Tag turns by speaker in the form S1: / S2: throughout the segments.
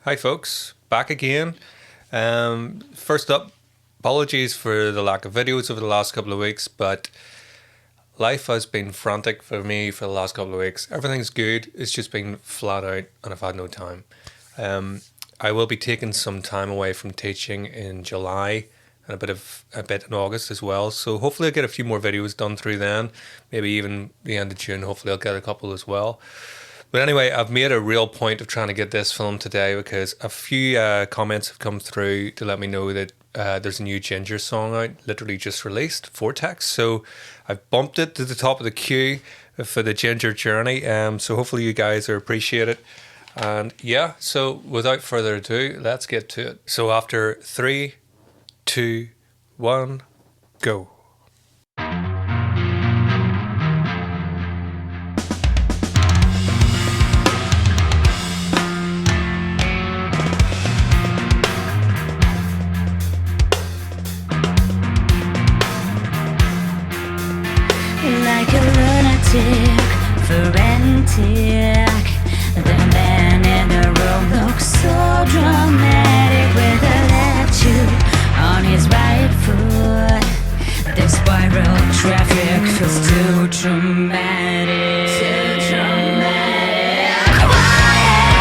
S1: Hi, folks. Back again. First up, apologies for the lack of videos over the last couple of weeks, but life has been frantic for me for the last couple of weeks. Everything's good. It's just been flat out, and I've had no time. Um, I will be taking some time away from teaching in July and a bit in August as well. So hopefully I'll get a few more videos done through then. Maybe even the end of June. Hopefully I'll get a couple as well. But anyway, I've made a real point of trying to get this film today because a few comments have come through to let me know that there's a new JINJER song out, literally just released, Vortex. So I've bumped it to the top of the queue for the JINJER journey. So hopefully you guys are appreciate it. And yeah, so without further ado, let's get to it. So after 3, 2, 1, go.
S2: Like a lunatic, frantic. The man in the room looks so dramatic with an attitude on his right foot. The spiral traffic feels too dramatic. Too dramatic. Quiet.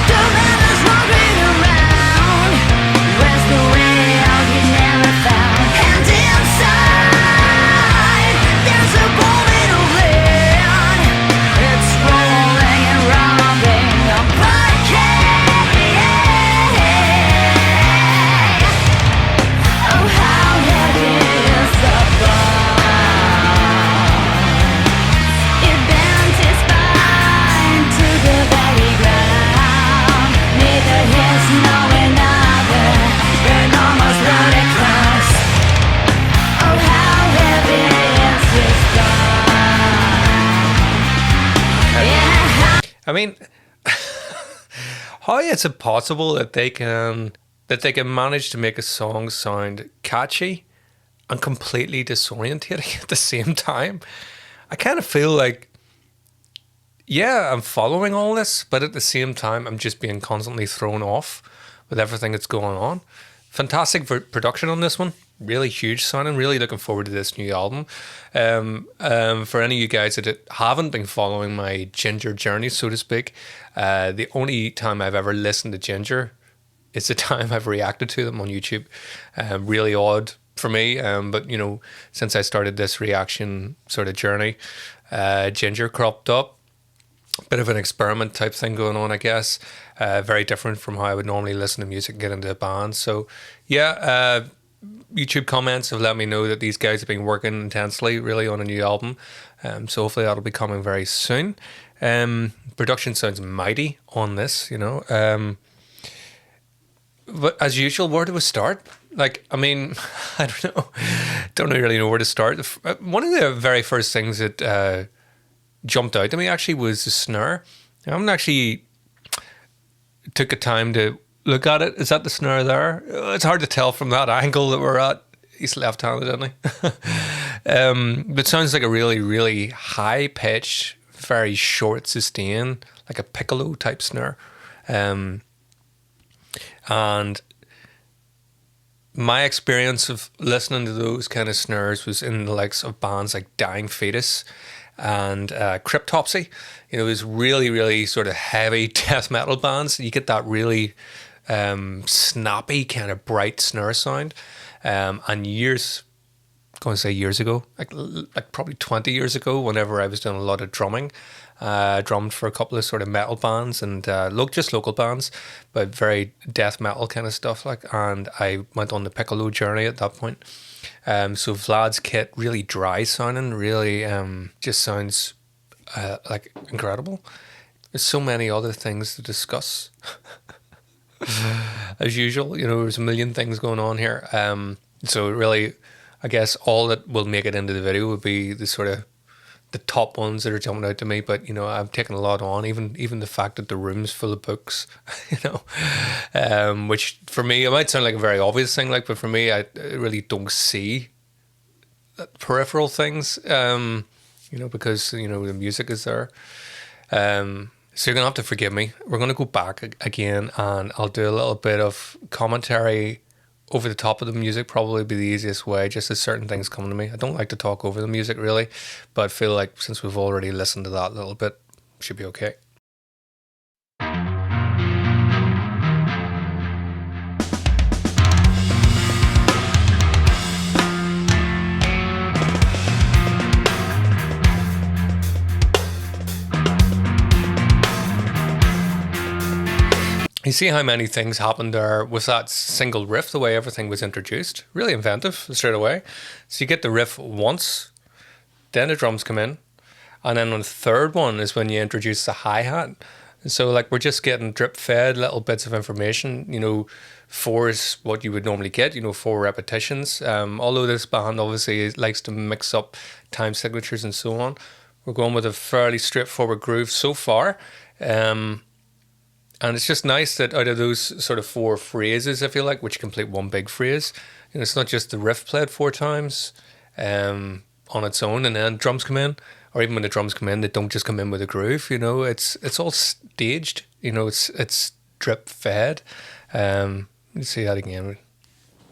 S2: The man is walking around. Where's the way out he never found? And inside there's a moment of land. It's rolling and robbing a parquet. Oh, how heavy is the bar. It bent his spine to the very ground. Neither his nor another, an almost ludicrous. Oh, how heavy is his bar. Yeah.
S1: I mean, how is it possible that they can manage to make a song sound catchy and completely disorientating at the same time? I kind of feel like, yeah, I'm following all this, but at the same time, I'm just being constantly thrown off with everything that's going on. Fantastic production on this one. Really huge sounding. Really looking forward to this new album. For any of you guys that haven't been following my JINJER journey, so to speak, the only time I've ever listened to JINJER is the time I've reacted to them on YouTube. Really odd for me, but you know, since I started this reaction sort of journey, JINJER cropped up. Bit of an experiment type thing going on, I guess. Very different from how I would normally listen to music and get into a band. So, yeah, YouTube comments have let me know that these guys have been working intensely, really, on a new album. So hopefully that'll be coming very soon. Production sounds mighty on this, you know. But as usual, where do we start? Like, I mean, I don't know. Don't really know where to start. One of the very first things that jumped out to me actually was the snare. I haven't actually took a time to look at it. Is that the snare there? It's hard to tell from that angle that we're at. He's left-handed, isn't he? But it sounds like a really, really high-pitched, very short sustain, like a piccolo type snare. And my experience of listening to those kind of snares was in the likes of bands like Dying Fetus and Cryptopsy. You know, these really, really sort of heavy death metal bands. You get that really snappy, kind of bright snare sound. And years ago, like probably 20 years ago, whenever I was doing a lot of drumming, drummed for a couple of sort of metal bands and just local bands, but very death metal kind of stuff. And I went on the piccolo journey at that point. So Vlad's kit, really dry sounding, really just sounds like incredible. There's so many other things to discuss. As usual, you know, there's a million things going on here. So really, I guess all that will make it into the video would be the sort of the top ones that are jumping out to me. But you know, I've taken a lot on, even the fact that the room's full of books, you know, which for me it might sound like a very obvious thing, like, but for me, I really don't see peripheral things, you know, because you know the music is there. So you're going to have to forgive me. We're going to go back again, and I'll do a little bit of commentary over the top of the music. Probably be the easiest way, just as certain things come to me. I don't like to talk over the music really, but I feel like since we've already listened to that a little bit, should be okay. You see how many things happened there with that single riff, the way everything was introduced. Really inventive straight away. So you get the riff once, then the drums come in, and then on the third one is when you introduce the hi-hat. So like we're just getting drip fed little bits of information. You know, 4 is what you would normally get, you know, 4 repetitions. Although this band obviously likes to mix up time signatures and so on, we're going with a fairly straightforward groove so far. And it's just nice that out of those sort of 4 phrases, I feel like, which complete one big phrase, you know, it's not just the riff played 4 times on its own and then drums come in, or even when the drums come in, they don't just come in with a groove, you know, it's all staged, you know, it's drip fed. Let's see that again.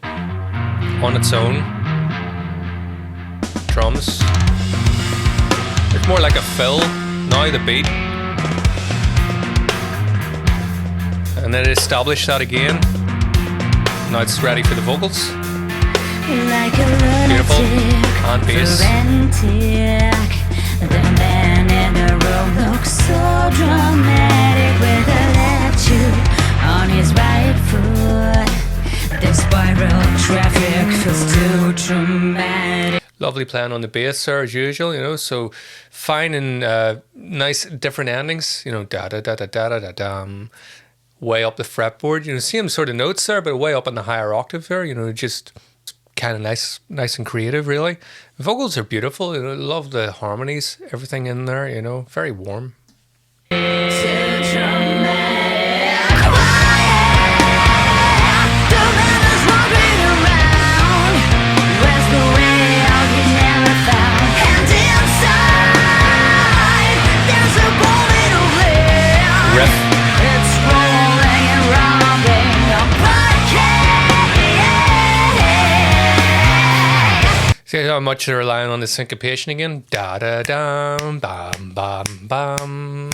S1: On its own, drums. It's more like a fill, now the beat. And then establish that again. Now it's ready for the vocals.
S2: Like a
S1: Beautiful. And bass.
S2: The man in the room looks so dramatic with a latitude on his right foot. The spiral traffic feels too dramatic.
S1: Lovely playing on the bass there as usual, you know, so finding nice different endings, you know, da da da da da da da dum. Way up the fretboard, you know, same sort of notes there, but way up in the higher octave there, you know, just kind of nice and creative, really. The vocals are beautiful, you know, love the harmonies, everything in there, you know, very warm. Riff. See how much they're relying on the syncopation again? Da da dum bam bam bam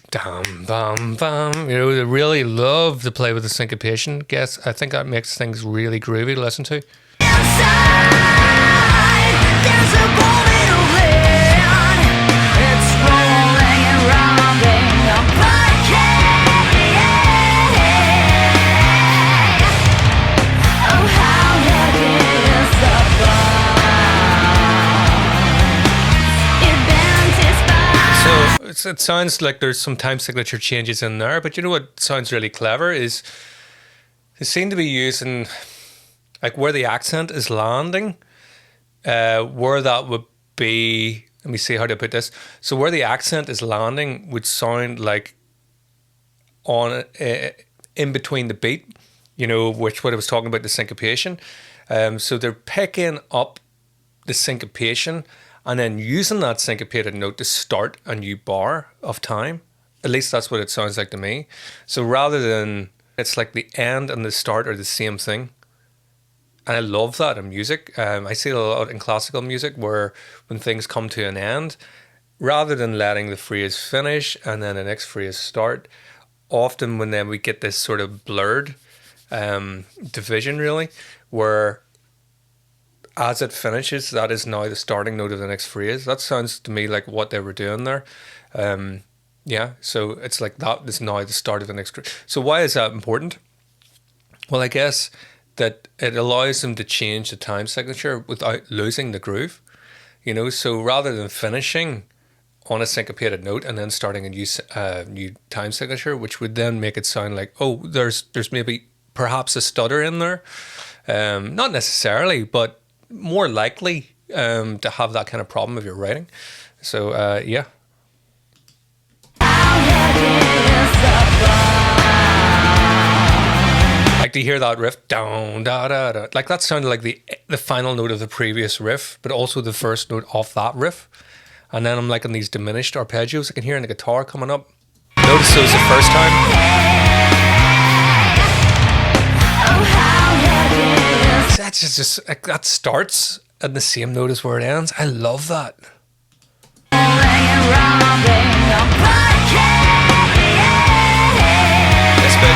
S1: dum bam bam. You know, they really love to play with the syncopation. I think that makes things really groovy to listen to. It sounds like there's some time signature changes in there, but you know what sounds really clever is they seem to be using like where the accent is landing, where that would be. Let me see how to put this. So where the accent is landing would sound like on in between the beat, you know, which what I was talking about, the syncopation. So they're picking up the syncopation and then using that syncopated note to start a new bar of time. At least that's what it sounds like to me. So rather than, it's like the end and the start are the same thing. And I love that in music. I see it a lot in classical music where when things come to an end, rather than letting the phrase finish and then the next phrase start, often when then we get this sort of blurred division really, where as it finishes, that is now the starting note of the next phrase. That sounds to me like what they were doing there. Yeah, so it's like that is now the start of the next. So why is that important? Well, I guess that it allows them to change the time signature without losing the groove. You know, so rather than finishing on a syncopated note and then starting a new time signature, which would then make it sound like, oh, there's maybe perhaps a stutter in there. Not necessarily, but more likely to have that kind of problem if you're writing. So yeah. Like to hear that riff, down, da, da, da. Like that sounded like the final note of the previous riff, but also the first note off that riff. and then I'm like on these diminished arpeggios I can hear in the guitar coming up. Notice those the first time. That's just like, that starts at the same note as where it ends. I love that. This bit.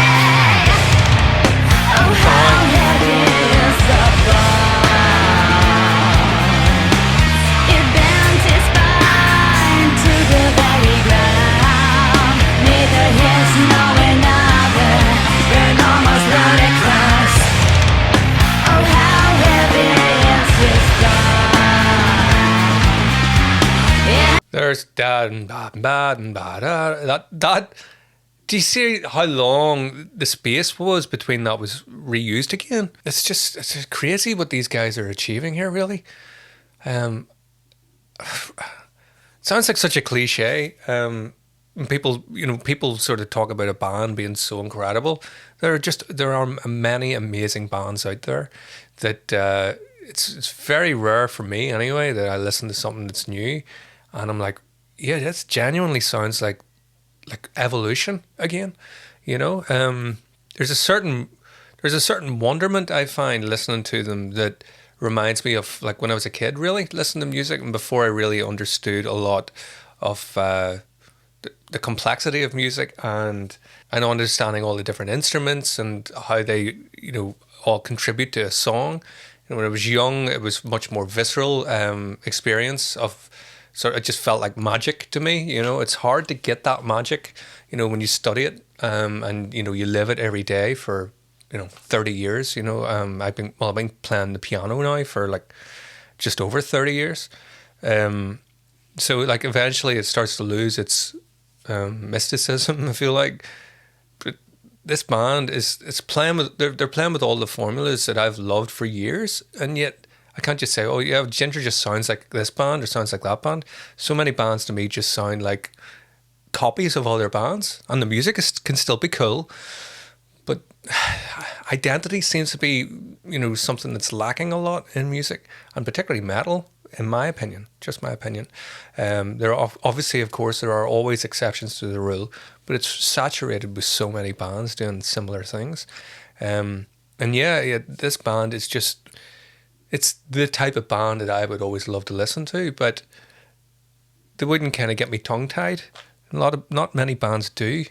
S1: There's that and that. Do you see how long the space was between that was reused again? It's just crazy what these guys are achieving here, really. Sounds like such a cliche. People sort of talk about a band being so incredible. There are many amazing bands out there that it's very rare for me anyway that I listen to something that's new and I'm like, yeah, that genuinely sounds like evolution again. There's a certain wonderment I find listening to them that reminds me of like when I was a kid, really listening to music, and before I really understood a lot of the complexity of music and understanding all the different instruments and how they all contribute to a song. When I was young, it was much more visceral experience of. So it just felt like magic to me. It's hard to get that magic, when you study it and you live it every day for 30 years. I've been playing the piano now for like just over 30 years. So like eventually it starts to lose its mysticism, I feel like. But this band is playing with they're playing with all the formulas that I've loved for years, and yet I can't just say, oh yeah, Ginger just sounds like this band or sounds like that band. So many bands to me just sound like copies of other bands, and the music can still be cool, but identity seems to be something that's lacking a lot in music, and particularly metal, in my opinion, just my opinion. There are obviously, of course, there are always exceptions to the rule, but it's saturated with so many bands doing similar things. And yeah, this band is just. It's the type of band that I would always love to listen to, but they wouldn't kind of get me tongue-tied. Not many bands do.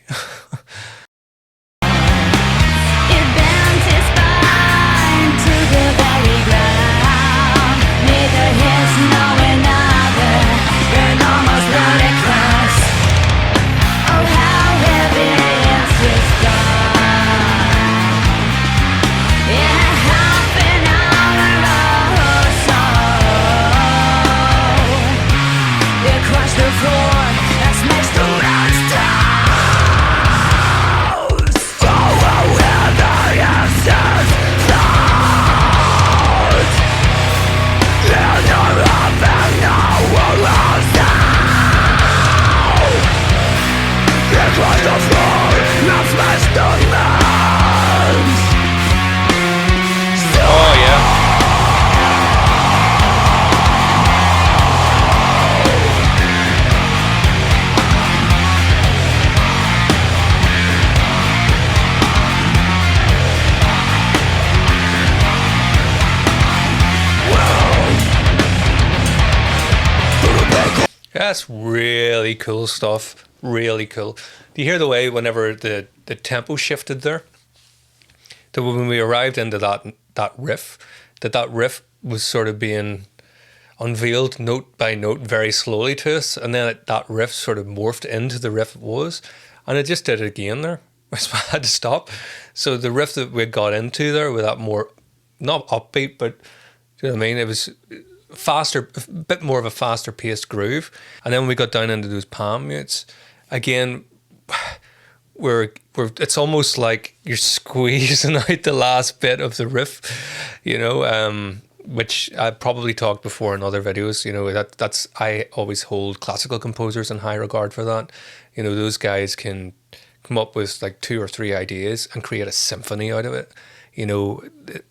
S1: That's really cool stuff. Really cool. Do you hear the way whenever the tempo shifted there? That when we arrived into that riff, that riff was sort of being unveiled note by note very slowly to us, and then that riff sort of morphed into the riff it was, and it just did it again there. That's why I had to stop. So the riff that we got into there with that more, not upbeat, but do you know what I mean? It was faster, a bit more of a faster paced groove. And then when we got down into those palm mutes, again, it's almost like you're squeezing out the last bit of the riff, which I probably talked before in other videos. That's I always hold classical composers in high regard for that. Those guys can come up with like 2 or 3 ideas and create a symphony out of it. you know,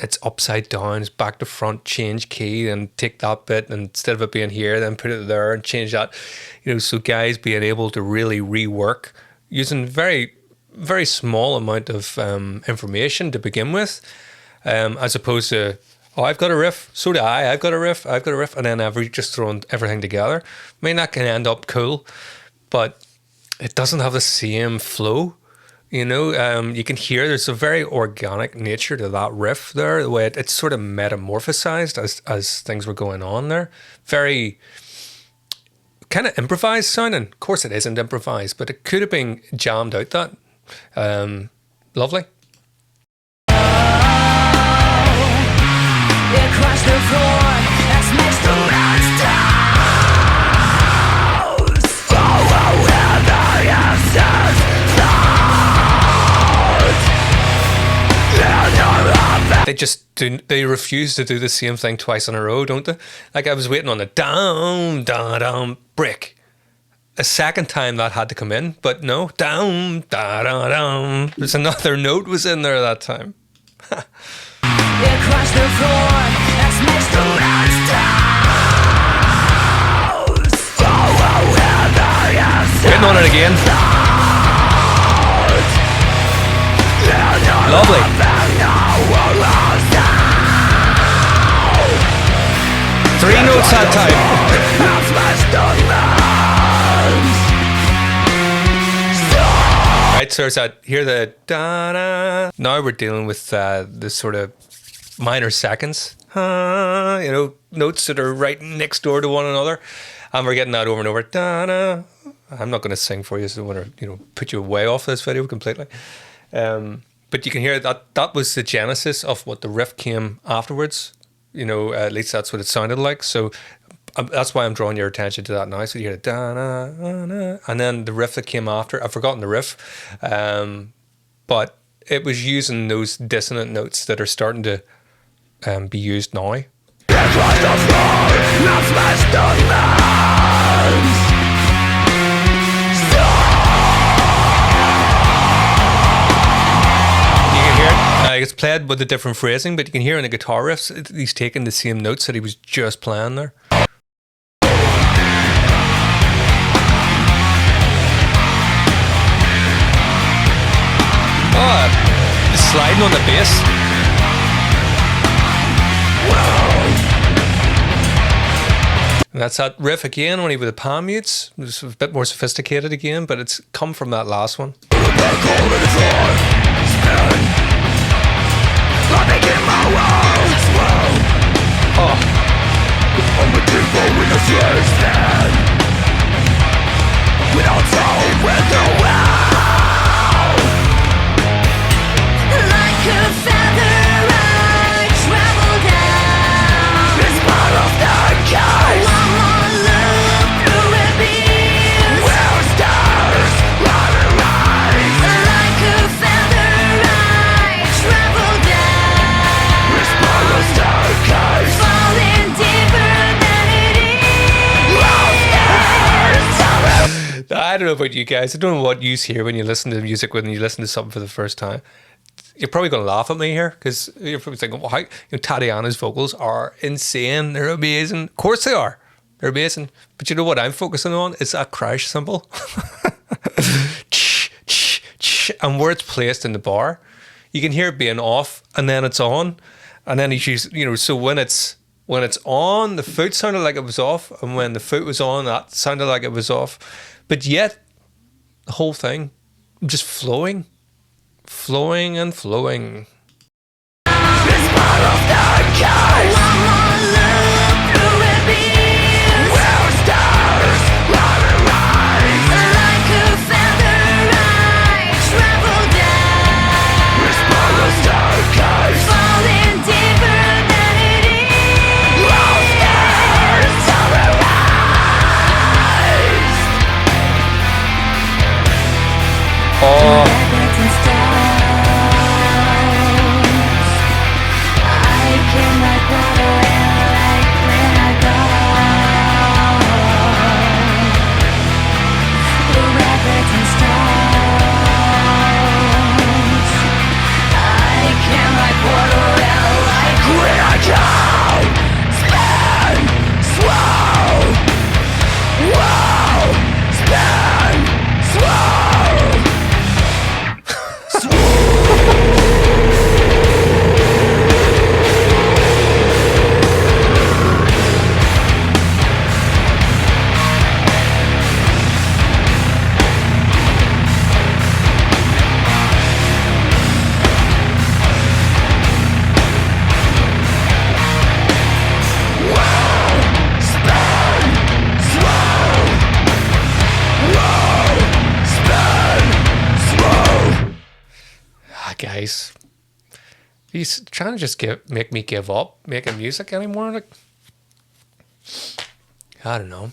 S1: it's upside down, it's back to front, change key, and take that bit, and instead of it being here, then put it there and change that. You know, so guys being able to really rework using very, very small amount of information to begin with, as opposed to, oh, I've got a riff, so do I've got a riff, and then just throwing everything together. I mean, that can end up cool, but it doesn't have the same flow. You know, you can hear there's a very organic nature to that riff there, the way it's sort of metamorphosized as things were going on there. Very kind of improvised sounding. Of course it isn't improvised, but it could have been jammed out that. Lovely.
S2: Across the floor, that's next to monsters.
S1: They refuse to do the same thing twice in a row, don't they? Like, I was waiting on the down, down, down, brick. A second time that had to come in, but no, down, da, da, down. There's another note was in there that time.
S2: Across the floor, that's next to monsters.
S1: Waiting on it again. Lovely. 3 notes that time. Right, so there's that, hear the da-da. Now we're dealing with the sort of minor seconds, you know, notes that are right next door to one another, and we're getting that over and over. Da-da. I'm not going to sing for you, so I want to, you know, put you way off this video completely. But you can hear that was the genesis of what the riff came afterwards. You know, at least that's what it sounded like. So that's why I'm drawing your attention to that now. So you hear da na na, and then the riff that came after. I've forgotten the riff, but it was using those dissonant notes that are starting to be used now. It's played with a different phrasing, but you can hear in the guitar riffs, he's taking the same notes that he was just playing there. Oh, sliding on the bass. And that's that riff again, only with the palm mutes. It's a bit more sophisticated again, but it's come from that last one. I don't know about you guys. I don't know what you hear when you listen to music, when you listen to something for the first time. You're probably going to laugh at me here because you're probably thinking, well, Tatiana's vocals are insane. They're amazing. Of course they are. They're amazing. But you know what I'm focusing on? It's that crash cymbal. And where it's placed in the bar. You can hear it being off and then it's on. And then so when it's on, the foot sounded like it was off. And when the foot was on, that sounded like it was off. But yet, the whole thing just flowing and flowing. Oh. guys, he's trying to just make me give up making music anymore. Like, I don't know.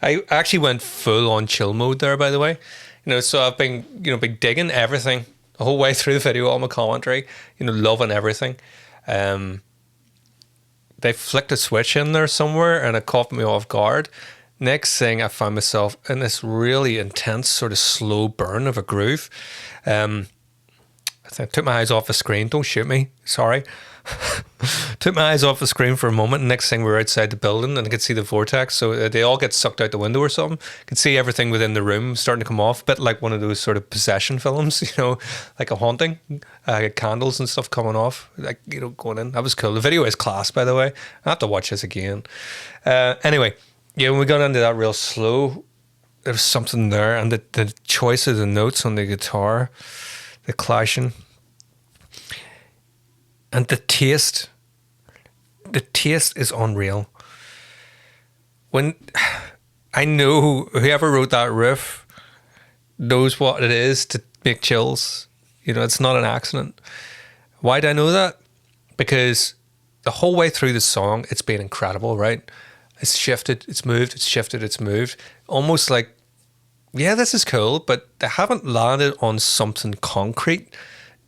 S1: I actually went full on chill mode there, by the way. So I've been, been digging everything the whole way through the video, all my commentary, loving everything. They flicked a switch in there somewhere and it caught me off guard. Next thing, I found myself in this really intense sort of slow burn of a groove. I took my eyes off the screen. Don't shoot me. Sorry. Took my eyes off the screen for a moment. And next thing, we were outside the building and I could see the vortex. So they all get sucked out the window or something. I could see everything within the room starting to come off. A bit like one of those sort of possession films, like a haunting. Candles and stuff coming off, like, going in. That was cool. The video is class, by the way. I have to watch this again. Anyway, yeah, when we got into that real slow, there was something there. And the choice of the notes on the guitar, the clashing. And the taste is unreal. When I know whoever wrote that riff knows what it is to make chills. It's not an accident. Why do I know that? Because the whole way through the song, it's been incredible, right? It's shifted, it's moved, it's shifted, it's moved. Almost like, yeah, this is cool, but they haven't landed on something concrete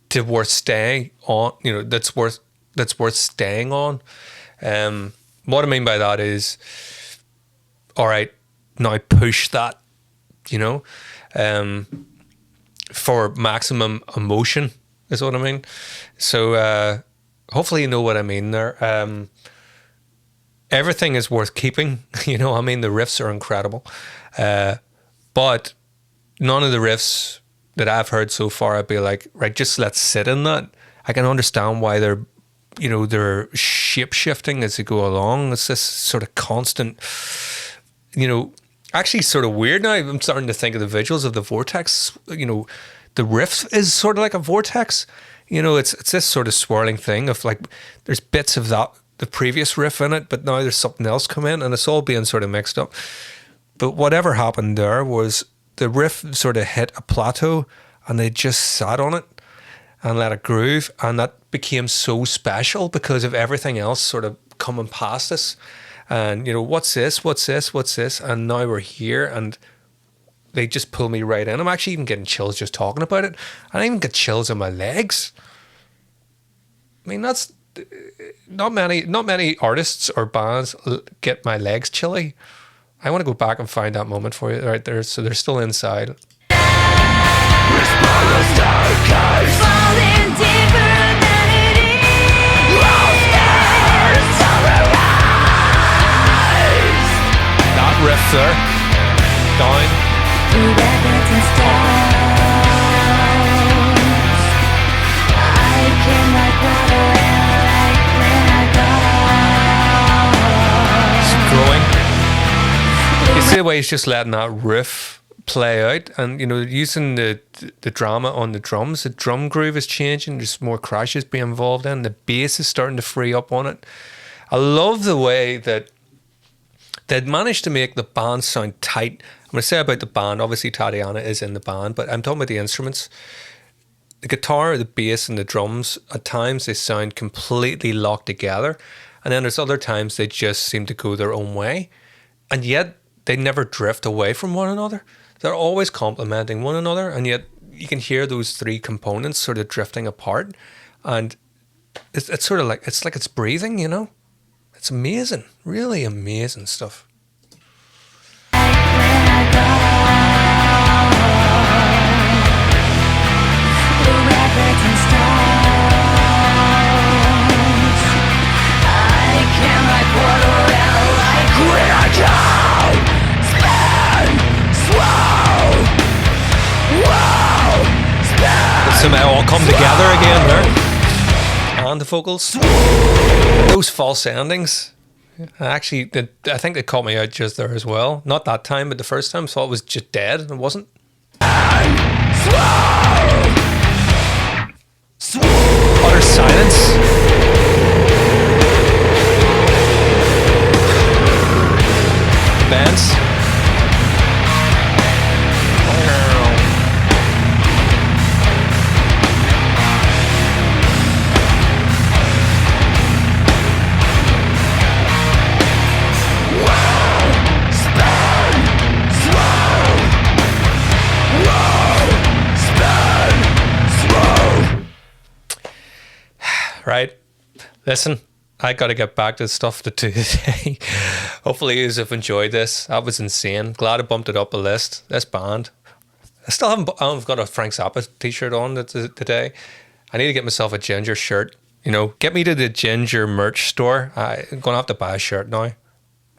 S1: to worth staying on, that's worth staying on. What I mean by that is, all right, now push that, for maximum emotion is what I mean. So hopefully you know what I mean there. Everything is worth keeping, the riffs are incredible. But none of the riffs that I've heard so far, I'd be like, right, just let's sit in that. I can understand why they're shape shifting as they go along. It's this sort of constant, actually sort of weird now. I'm starting to think of the visuals of the vortex. The riff is sort of like a vortex. It's this sort of swirling thing of like, there's bits of the previous riff in it, but now there's something else come in and it's all being sort of mixed up. But whatever happened there was the riff sort of hit a plateau and they just sat on it and let it groove. And that became so special because of everything else sort of coming past us. And, what's this? What's this? What's this? And now we're here and they just pull me right in. I'm actually even getting chills just talking about it. I even get chills on my legs. I mean, that's not many artists or bands get my legs chilly. I want to go back and find that moment for you right there. So they're still inside. That riff there. Down. It's growing. You see the way he's just letting that riff play out and, using the drama on the drums. The drum groove is changing. There's more crashes being involved in. The bass is starting to free up on it. I love the way that they'd managed to make the band sound tight. I'm going to say about the band, obviously Tatiana is in the band, but I'm talking about the instruments. The guitar, the bass and the drums, at times they sound completely locked together. And then there's other times they just seem to go their own way. And yet they never drift away from one another. They're always complementing one another. And yet you can hear those three components sort of drifting apart. And it's sort of like, it's breathing, It's amazing, really amazing stuff. Let's all come together again there. And the vocals. Those false endings. Actually, I think they caught me out just there as well. Not that time, but the first time, thought it was just dead, and it wasn't. Utter silence. Bands. Listen, I got to get back to stuff to do today. Hopefully you have enjoyed this. That was insane. Glad I bumped it up a list. This band. I haven't got a Frank Zappa t-shirt on today. I need to get myself a Ginger shirt. You know, get me to the Ginger merch store. I'm going to have to buy a shirt now.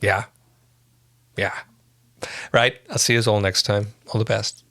S1: Yeah. Right. I'll see you all next time. All the best.